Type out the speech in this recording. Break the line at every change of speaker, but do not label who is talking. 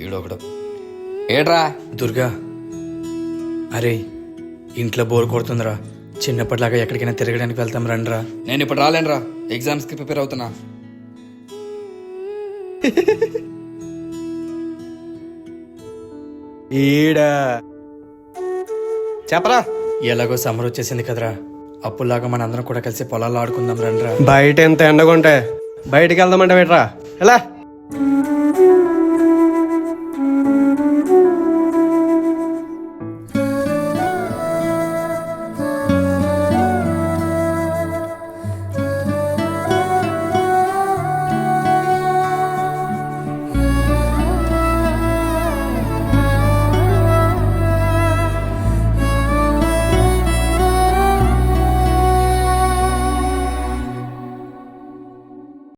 ఈడొకడు ఏట్రా
దుర్గా, అరే ఇంట్లో బోర్ కొడుతుందిరా. చిన్నప్పటిలాగా ఎక్కడికైనా తిరగడానికి వెళ్తాం రండిరా.
నేను ఇప్పుడు రాలేనురా, ఎగ్జామ్స్కి ప్రిపేర్ అవుతున్నా.
ఈడా చెప్పరా.
ఎలాగో సమ్మర్ వచ్చేసింది కదరా, అప్పులాగా మనందరం కూడా కలిసి పొలాల్లో ఆడుకుందాం రండిరా.
బయట ఎంత ఎండగుంటే బయటికి వెళ్దామంటే పెట్టరా ఎలా